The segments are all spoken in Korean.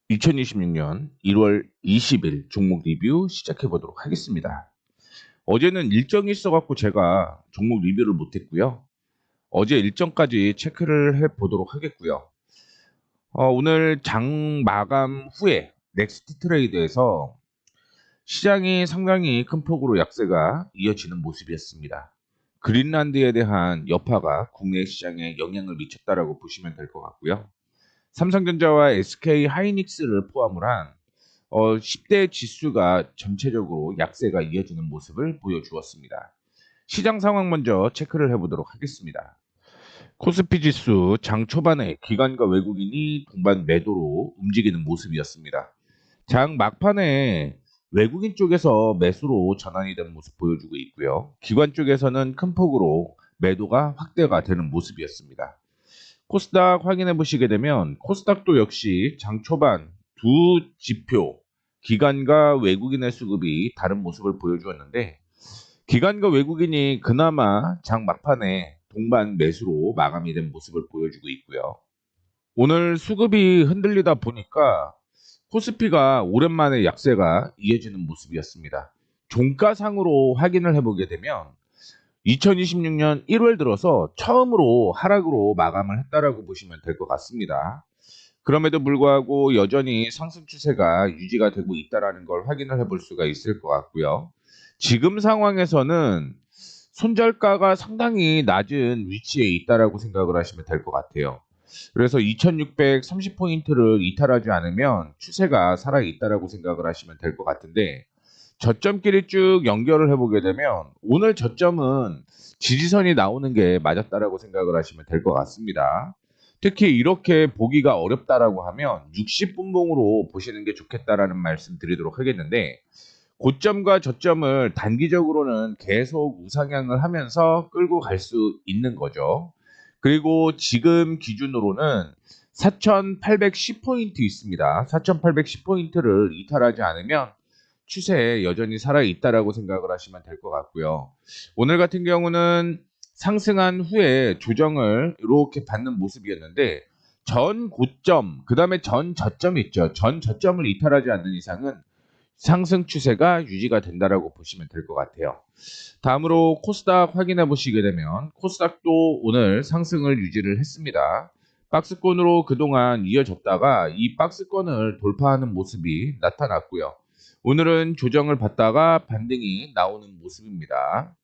2026년 1월 20일 종목 리뷰 시작해 보도록 하겠습니다. 어제는 일정이 있어갖고 제가 종목 리뷰를 못했고요. 어제 일정까지 체크를 해 보도록 하겠고요. 오늘 장 마감 후에 넥스트 트레이드에서 시장이 상당히 큰 폭으로 약세가 이어지는 모습이었습니다. 그린란드에 대한 여파가 국내 시장에 영향을 미쳤다라고 보시면 될 것 같고요. 삼성전자와 SK 하이닉스를 포함을 한 10대 지수가 전체적으로 약세가 이어지는 모습을 보여주었습니다. 시장 상황 먼저 체크를 해보도록 하겠습니다. 코스피 지수 장 초반에 기관과 외국인이 동반 매도로 움직이는 모습이었습니다. 장 막판에 외국인 쪽에서 매수로 전환이 된 모습 보여주고 있고요. 기관 쪽에서는 큰 폭으로 매도가 확대가 되는 모습이었습니다. 코스닥 확인해 보시게 되면 코스닥도 역시 장 초반 두 지표 기관과 외국인의 수급이 다른 모습을 보여주었는데 기관과 외국인이 그나마 장 막판에 동반 매수로 마감이 된 모습을 보여주고 있고요. 오늘 수급이 흔들리다 보니까 코스피가 오랜만에 약세가 이어지는 모습이었습니다. 종가상으로 확인을 해보게 되면 2026년 1월 들어서 처음으로 하락으로 마감을 했다라고 보시면 될 것 같습니다. 그럼에도 불구하고 여전히 상승 추세가 유지가 되고 있다라는 걸 확인을 해볼 수가 있을 것 같고요. 지금 상황에서는 손절가가 상당히 낮은 위치에 있다라고 생각을 하시면 될 것 같아요. 그래서 2630포인트를 이탈하지 않으면 추세가 살아 있다라고 생각을 하시면 될 것 같은데 저점끼리 쭉 연결을 해보게 되면 오늘 저점은 지지선이 나오는 게 맞았다라고 생각을 하시면 될 것 같습니다. 특히 이렇게 보기가 어렵다라고 하면 60분봉으로 보시는 게 좋겠다라는 말씀 드리도록 하겠는데 고점과 저점을 단기적으로는 계속 우상향을 하면서 끌고 갈 수 있는 거죠. 그리고 지금 기준으로는 4810포인트 있습니다. 4810포인트를 이탈하지 않으면 추세에 여전히 살아있다라고 생각을 하시면 될 것 같고요. 오늘 같은 경우는 상승한 후에 조정을 이렇게 받는 모습이었는데 전 고점, 그 다음에 전 저점 있죠. 전 저점을 이탈하지 않는 이상은 상승 추세가 유지가 된다라고 보시면 될 것 같아요. 다음으로 코스닥 확인해 보시게 되면 코스닥도 오늘 상승을 유지를 했습니다. 박스권으로 그동안 이어졌다가 이 박스권을 돌파하는 모습이 나타났고요. 오늘은 조정을 받다가 반등이 나오는 모습입니다.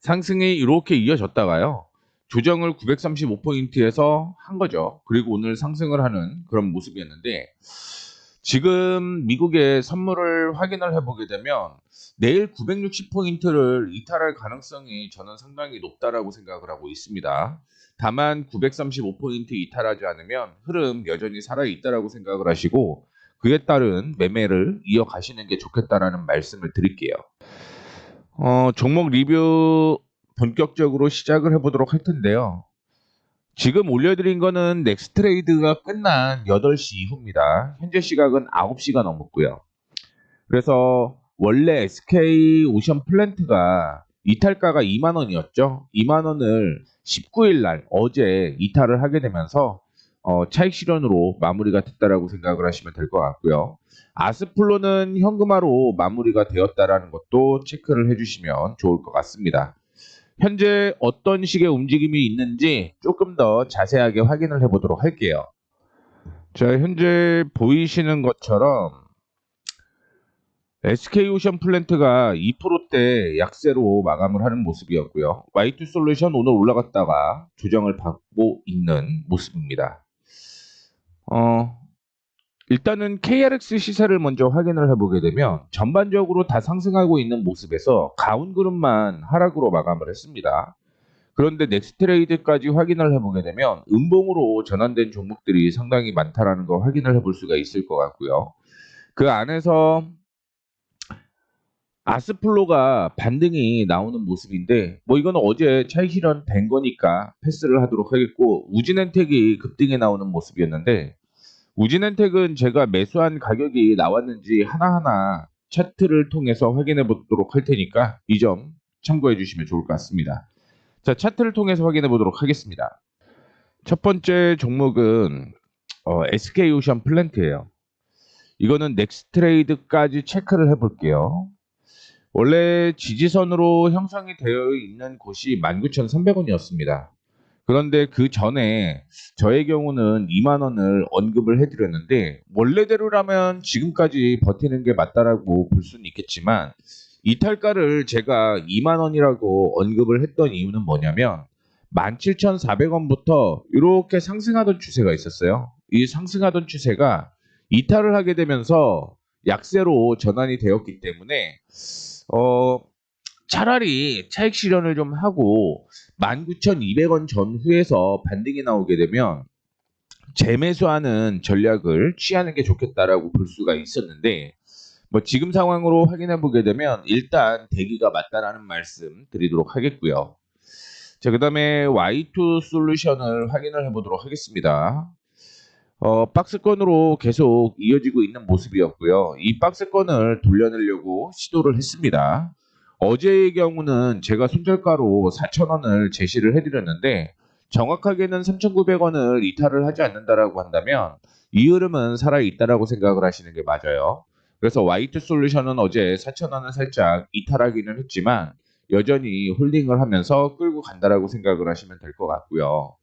상승이 이렇게 이어졌다가요. 조정을 935포인트에서 한 거죠. 그리고 오늘 상승을 하는 그런 모습이었는데 지금 미국의 선물을 확인을 해보게 되면 내일 960포인트를 이탈할 가능성이 저는 상당히 높다라고 생각을 하고 있습니다. 다만 935포인트 이탈하지 않으면 흐름 여전히 살아있다라고 생각을 하시고 그에 따른 매매를 이어가시는 게 좋겠다라는 말씀을 드릴게요. 종목 리뷰 본격적으로 시작을 해보도록 할 텐데요. 지금 올려드린 거는 넥스트레이드가 끝난 8시 이후입니다. 현재 시각은 9시가 넘었고요. 그래서 원래 SK 오션 플랜트가 이탈가가 2만 원이었죠. 2만 원을 19일 날 어제 이탈을 하게 되면서 차익 실현으로 마무리가 됐다라고 생각을 하시면 될 것 같고요. 아스플로는 현금화로 마무리가 되었다라는 것도 체크를 해주시면 좋을 것 같습니다. 현재 어떤 식의 움직임이 있는지 조금 더 자세하게 확인을 해보도록 할게요. 자, 현재 보이시는 것처럼 SK오션 플랜트가 2%대 약세로 마감을 하는 모습이었고요. Y2솔루션 오늘 올라갔다가 조정을 받고 있는 모습입니다. 일단은 KRX 시세를 먼저 확인을 해보게 되면 전반적으로 다 상승하고 있는 모습에서 가운그룹만 하락으로 마감을 했습니다. 그런데 넥스트레이드까지 확인을 해보게 되면 음봉으로 전환된 종목들이 상당히 많다라는 거 확인을 해볼 수가 있을 것 같고요. 그 안에서 아스플로가 반등이 나오는 모습인데 뭐 이거는 어제 차익 실현된 거니까 패스를 하도록 하겠고 우진엔텍이 급등에 나오는 모습이었는데 우진엔텍은 제가 매수한 가격이 나왔는지 하나하나 차트를 통해서 확인해 보도록 할 테니까 이 점 참고해 주시면 좋을 것 같습니다. 자, 차트를 통해서 확인해 보도록 하겠습니다. 첫 번째 종목은 SK오션 플랜트예요. 이거는 넥스트레이드까지 체크를 해볼게요. 원래 지지선으로 형성이 되어 있는 곳이 19,300원이었습니다. 그런데 그 전에 저의 경우는 2만 원을 언급을 해드렸는데, 원래대로라면 지금까지 버티는 게 맞다라고 볼 수는 있겠지만, 이탈가를 제가 2만 원이라고 언급을 했던 이유는 뭐냐면 17,400원부터 이렇게 상승하던 추세가 있었어요. 이 상승하던 추세가 이탈을 하게 되면서 약세로 전환이 되었기 때문에 어, 차라리 차익 실현을 좀 하고 19,200원 전후에서 반등이 나오게 되면 재매수하는 전략을 취하는 게 좋겠다라고 볼 수가 있었는데, 뭐 지금 상황으로 확인해 보게 되면 일단 대기가 맞다라는 말씀 드리도록 하겠고요. 자, 그다음에 Y2 솔루션을 확인을 해 보도록 하겠습니다. 박스권으로 계속 이어지고 있는 모습이었고요. 이 박스권을 돌려내려고 시도를 했습니다. 어제의 경우는 제가 손절가로 4,000원을 제시를 해드렸는데, 정확하게는 3,900원을 이탈을 하지 않는다라고 한다면 이 흐름은 살아있다라고 생각을 하시는 게 맞아요. 그래서 Y2 솔루션은 어제 4,000원을 살짝 이탈하기는 했지만 여전히 홀딩을 하면서 끌고 간다라고 생각을 하시면 될 것 같고요.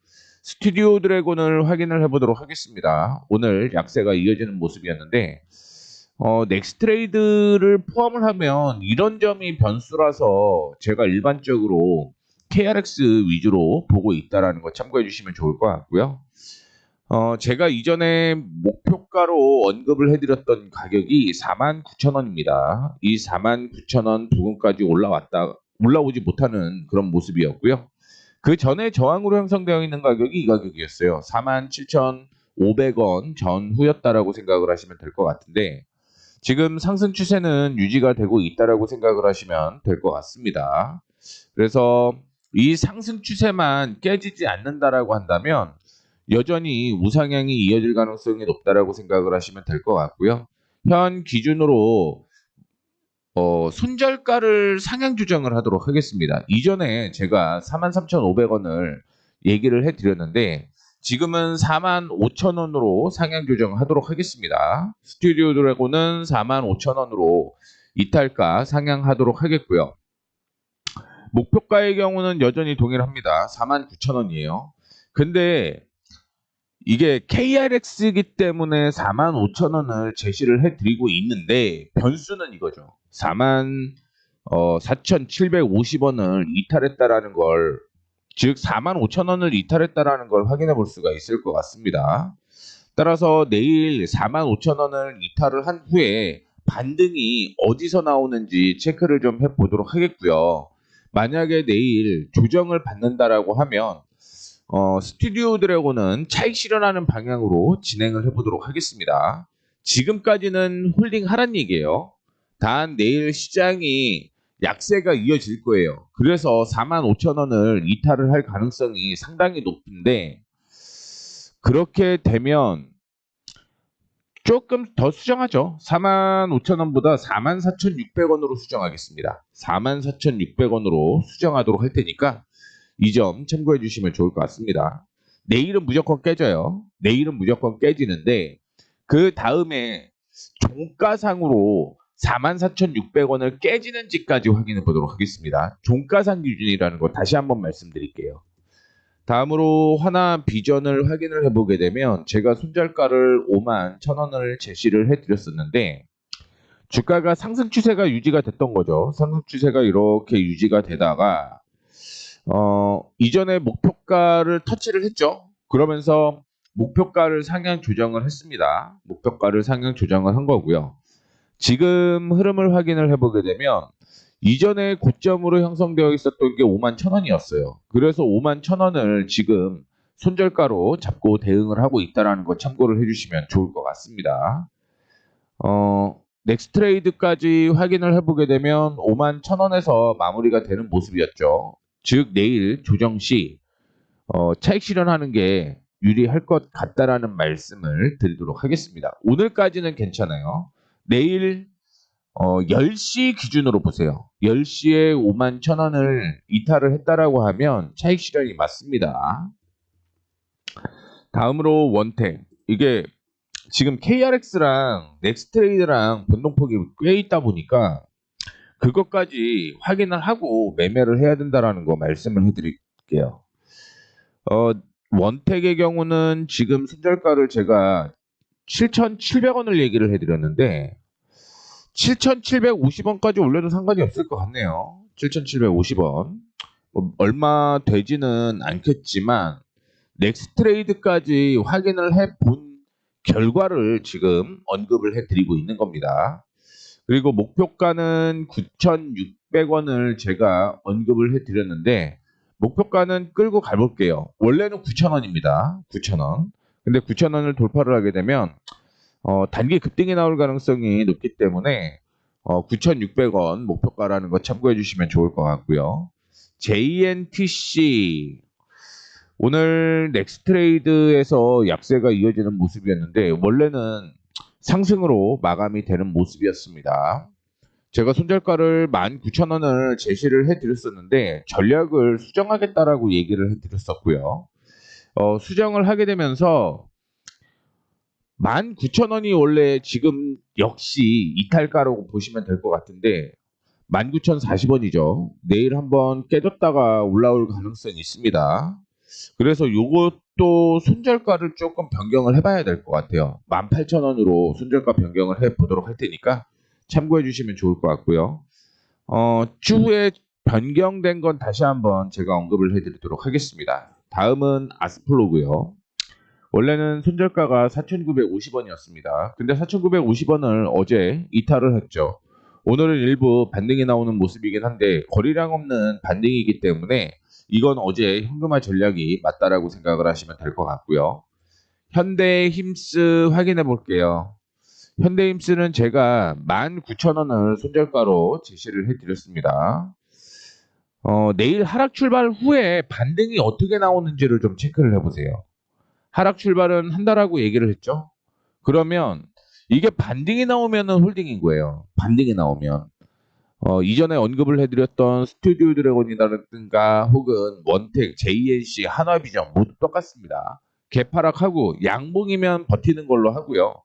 스튜디오 드래곤을 확인을 해보도록 하겠습니다. 오늘 약세가 이어지는 모습이었는데, 넥스트레이드를 포함을 하면 이런 점이 변수라서 제가 일반적으로 KRX 위주로 보고 있다라는 거 참고해 주시면 좋을 것 같고요. 제가 이전에 목표가로 언급을 해드렸던 가격이 49,000원입니다. 이 49,000원 부근까지 올라오지 못하는 그런 모습이었고요. 그 전에 저항으로 형성되어 있는 가격이 이 가격이었어요. 47,500원 전후였다라고 생각을 하시면 될 것 같은데, 지금 상승 추세는 유지가 되고 있다라고 생각을 하시면 될 것 같습니다. 그래서 이 상승 추세만 깨지지 않는다라고 한다면 여전히 우상향이 이어질 가능성이 높다라고 생각을 하시면 될 것 같고요. 현 기준으로 손절가를 상향 조정을 하도록 하겠습니다. 이전에 제가 43,500원을 얘기를 해드렸는데 지금은 45,000원으로 상향 조정하도록 하겠습니다. 스튜디오 드래곤은 45,000원으로 이탈가 상향하도록 하겠고요. 목표가의 경우는 여전히 동일합니다. 49,000원이에요. 근데 이게 KRX이기 때문에 45,000원을 제시를 해드리고 있는데, 변수는 이거죠. 44,750원을 이탈했다라는 걸, 즉 45,000원을 이탈했다라는 걸 확인해 볼 수가 있을 것 같습니다. 따라서 내일 45,000원을 이탈을 한 후에 반등이 어디서 나오는지 체크를 좀 해보도록 하겠고요. 만약에 내일 조정을 받는다라고 하면 스튜디오 드래곤은 차익 실현하는 방향으로 진행을 해보도록 하겠습니다. 지금까지는 홀딩 하란 얘기예요. 단 내일 시장이 약세가 이어질 거예요. 그래서 45,000원을 이탈을 할 가능성이 상당히 높은데, 그렇게 되면 조금 더 수정하죠. 45,000원보다 44,600원으로 수정하겠습니다. 44,600원으로 수정하도록 할 테니까 이 점 참고해 주시면 좋을 것 같습니다. 내일은 무조건 깨져요. 내일은 무조건 깨지는데 그 다음에 종가상으로 44,600원을 깨지는지까지 확인해 보도록 하겠습니다. 종가상 기준이라는 거 다시 한번 말씀드릴게요. 다음으로 하나 비전을 확인을 해보게 되면 제가 손절가를 51,000원을 제시를 해드렸었는데 주가가 상승 추세가 유지가 됐던 거죠. 상승 추세가 이렇게 유지가 되다가 이전에 목표가를 터치를 했죠. 그러면서 목표가를 상향 조정을 했습니다. 목표가를 상향 조정을 한 거고요. 지금 흐름을 확인을 해보게 되면 이전에 고점으로 형성되어 있었던 게 51,000원이었어요. 그래서 51,000원을 지금 손절가로 잡고 대응을 하고 있다는 거 참고를 해주시면 좋을 것 같습니다. 넥스트레이드까지 확인을 해보게 되면 51,000원에서 마무리가 되는 모습이었죠. 즉 내일 조정 시 차익 실현하는 게 유리할 것 같다라는 말씀을 드리도록 하겠습니다. 오늘까지는 괜찮아요. 내일 10시 기준으로 보세요. 10시에 51,000원을 이탈을 했다라고 하면 차익 실현이 맞습니다. 다음으로 원택. 이게 지금 KRX랑 넥스트레이드랑 변동폭이 꽤 있다 보니까 그것까지 확인을 하고 매매를 해야 된다라는 거 말씀을 해드릴게요. 어, 원택의 경우는 지금 손절가를 제가 7,700원을 얘기를 해드렸는데 7,750원까지 올려도 상관이 없을 것 같네요. 7,750원. 뭐 얼마 되지는 않겠지만 넥스트레이드까지 확인을 해본 결과를 지금 언급을 해드리고 있는 겁니다. 그리고 목표가는 9,600원을 제가 언급을 해드렸는데 목표가는 끌고 가볼게요. 원래는 9,000원입니다. 9,000원. 근데 9,000원을 돌파를 하게 되면 단기 급등이 나올 가능성이 높기 때문에 9,600원 목표가라는 거 참고해 주시면 좋을 것 같고요. JNTC 오늘 넥스트레이드에서 약세가 이어지는 모습이었는데 원래는 상승으로 마감이 되는 모습이었습니다. 제가 손절가를 19,000원을 제시를 해드렸었는데 전략을 수정하겠다라고 얘기를 해드렸었고요. 수정을 하게 되면서 19,000원이 원래 지금 역시 이탈가라고 보시면 될 것 같은데 19,040원이죠. 내일 한번 깨졌다가 올라올 가능성이 있습니다. 그래서 요것도 손절가를 조금 변경을 해봐야 될 것 같아요. 18,000원으로 손절가 변경을 해보도록 할 테니까 참고해 주시면 좋을 것 같고요. 추후에 변경된 건 다시 한번 제가 언급을 해드리도록 하겠습니다. 다음은 아스플로고요. 원래는 손절가가 4,950원이었습니다. 근데 4,950원을 어제 이탈을 했죠. 오늘은 일부 반등이 나오는 모습이긴 한데 거리량 없는 반등이기 때문에 이건 어제 현금화 전략이 맞다라고 생각을 하시면 될 것 같고요. 현대힘스 확인해 볼게요. 현대힘스는 제가 19,000원을 손절가로 제시를 해드렸습니다. 내일 하락 출발 후에 반등이 어떻게 나오는지를 좀 체크를 해보세요. 하락 출발은 한다라고 얘기를 했죠. 그러면 이게 반등이 나오면은 홀딩인 거예요. 반등이 나오면. 이전에 언급을 해드렸던 스튜디오 드래곤이라든가 혹은 원택, JNC, 한화비전 모두 똑같습니다. 개파락하고 양봉이면 버티는 걸로 하고요.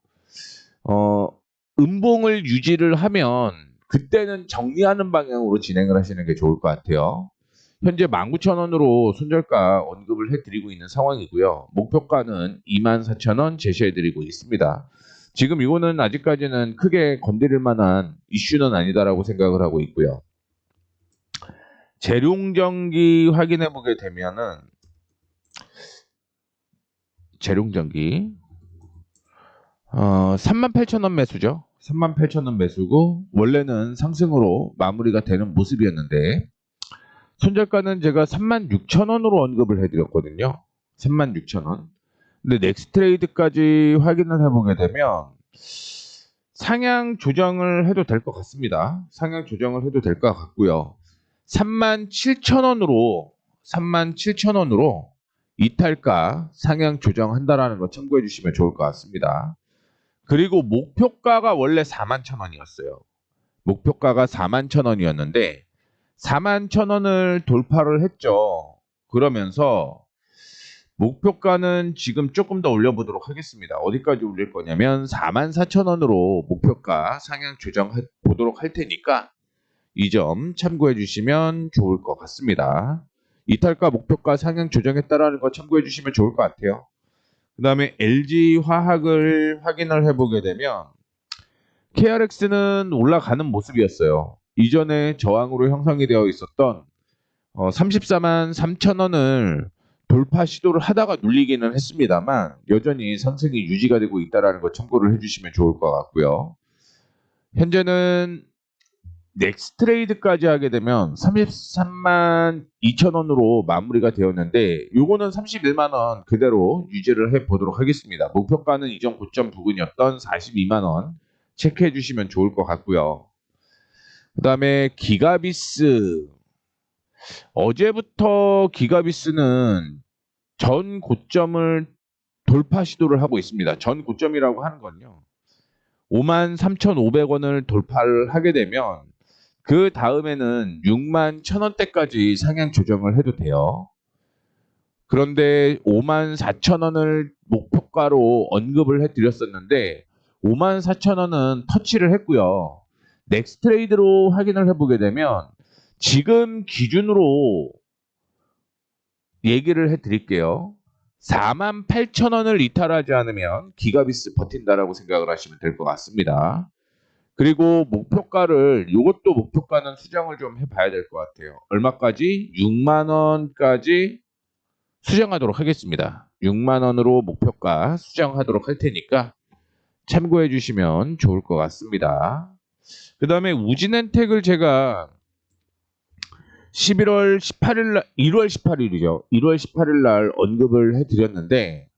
음봉을 유지를 하면 그때는 정리하는 방향으로 진행을 하시는 게 좋을 것 같아요. 현재 19,000원으로 손절가 언급을 해드리고 있는 상황이고요. 목표가는 24,000원 제시해드리고 있습니다. 지금 이거는 아직까지는 크게 건드릴 만한 이슈는 아니다라고 생각을 하고 있고요. 재룡전기 확인해 보게 되면은 재룡전기 38,000원 매수죠. 38,000원 매수고 원래는 상승으로 마무리가 되는 모습이었는데 손절가는 제가 36,000원으로 언급을 해드렸거든요. 36,000원. 근데 넥스트레이드까지 확인을 해보게 되면 상향 조정을 해도 될 것 같습니다. 상향 조정을 해도 될 것 같고요. 37,000원으로 이탈가 상향 조정한다라는 거 참고해 주시면 좋을 것 같습니다. 그리고 목표가가 원래 41,000원이었어요. 목표가가 41,000원이었는데 41,000원을 돌파를 했죠. 그러면서 목표가는 지금 조금 더 올려보도록 하겠습니다. 어디까지 올릴 거냐면 44,000원으로 목표가 상향 조정해 보도록 할 테니까 이 점 참고해 주시면 좋을 것 같습니다. 이탈가 목표가 상향 조정했다라는 거 참고해 주시면 좋을 것 같아요. 그 다음에 LG화학을 확인을 해보게 되면 KRX는 올라가는 모습이었어요. 이전에 저항으로 형성이 되어 있었던 34만 3천원을 돌파 시도를 하다가 눌리기는 했습니다만 여전히 상승이 유지가 되고 있다는 거 참고를 해주시면 좋을 것 같고요. 현재는 넥스트레이드까지 하게 되면 33만 2천원으로 마무리가 되었는데 요거는 31만원 그대로 유지를 해보도록 하겠습니다. 목표가는 이전 고점 부근이었던 42만원 체크해 주시면 좋을 것 같고요. 그 다음에 기가비스 어제부터 기가비스는 전 고점을 돌파 시도를 하고 있습니다. 전 고점이라고 하는 건요. 53,500원을 돌파를 하게 되면 그 다음에는 61,000원대까지 상향 조정을 해도 돼요. 그런데 54,000원을 목표가로 언급을 해드렸었는데 54,000원은 터치를 했고요. 넥스트 트레이드로 확인을 해보게 되면 지금 기준으로 얘기를 해드릴게요. 48,000원을 이탈하지 않으면 기가비스 버틴다라고 생각을 하시면 될 것 같습니다. 그리고 목표가를 이것도 목표가는 수정을 좀 해봐야 될 것 같아요. 얼마까지? 6만 원까지 수정하도록 하겠습니다. 6만 원으로 목표가 수정하도록 할 테니까 참고해 주시면 좋을 것 같습니다. 그 다음에 우진엔텍을 제가 11월 18일 날, 1월 18일이죠. 1월 18일 날 언급을 해드렸는데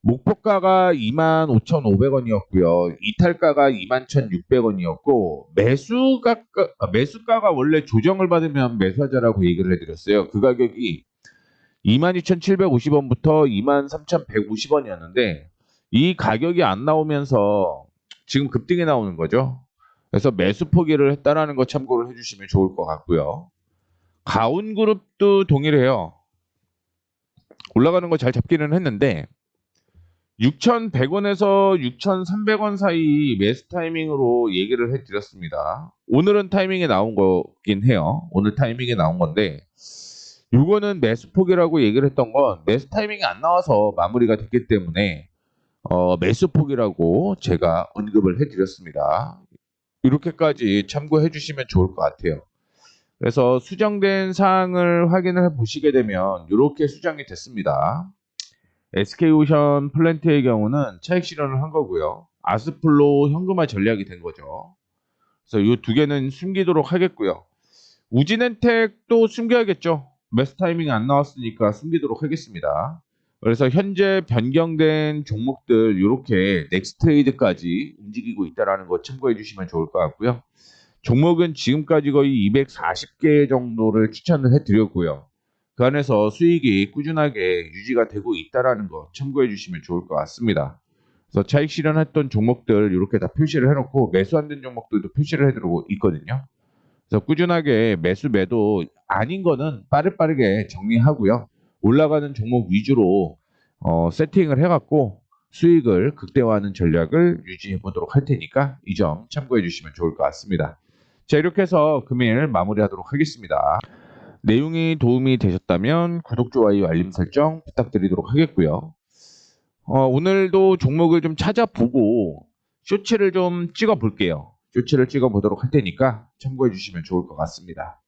목표가가 25,500원이었고요. 이탈가가 21,600원이었고 매수가가 원래 조정을 받으면 매수하자라고 얘기를 해드렸어요. 그 가격이 22,750원부터 23,150원이었는데 이 가격이 안 나오면서 지금 급등이 나오는 거죠. 그래서 매수 포기를 했다라는 거 참고를 해주시면 좋을 것 같고요. 가온그룹도 동일해요. 올라가는 거 잘 잡기는 했는데 6,100원에서 6,300원 사이 매수 타이밍으로 얘기를 해드렸습니다. 오늘은 타이밍에 나온 거긴 해요. 오늘 타이밍에 나온 건데 이거는 매수 포기라고 얘기를 했던 건 매수 타이밍이 안 나와서 마무리가 됐기 때문에 매수 포기라고 제가 언급을 해드렸습니다. 이렇게까지 참고해 주시면 좋을 것 같아요. 그래서 수정된 사항을 확인을 해 보시게 되면 이렇게 수정이 됐습니다. SK오션 플랜트의 경우는 차익 실현을 한 거고요. 아스플로 현금화 전략이 된 거죠. 그래서 이 두 개는 숨기도록 하겠고요. 우진엔텍도 숨겨야겠죠. 매수 타이밍이 안 나왔으니까 숨기도록 하겠습니다. 그래서 현재 변경된 종목들 이렇게 넥스트 트레이드까지 움직이고 있다는 거 참고해 주시면 좋을 것 같고요. 종목은 지금까지 거의 240개 정도를 추천을 해드렸고요. 그 안에서 수익이 꾸준하게 유지가 되고 있다는 거 참고해 주시면 좋을 것 같습니다. 그래서 차익 실현했던 종목들 이렇게 다 표시를 해놓고 매수 안 된 종목들도 표시를 해두고 있거든요. 그래서 꾸준하게 매수 매도 아닌 거는 빠르게 정리하고요. 올라가는 종목 위주로 세팅을 해갖고 수익을 극대화하는 전략을 유지해 보도록 할 테니까 이 점 참고해 주시면 좋을 것 같습니다. 자, 이렇게 해서 금일 마무리하도록 하겠습니다. 내용이 도움이 되셨다면 구독, 좋아요, 알림 설정 부탁드리도록 하겠고요. 오늘도 종목을 좀 찾아보고 쇼츠를 좀 찍어 볼게요. 쇼츠를 찍어 보도록 할 테니까 참고해 주시면 좋을 것 같습니다.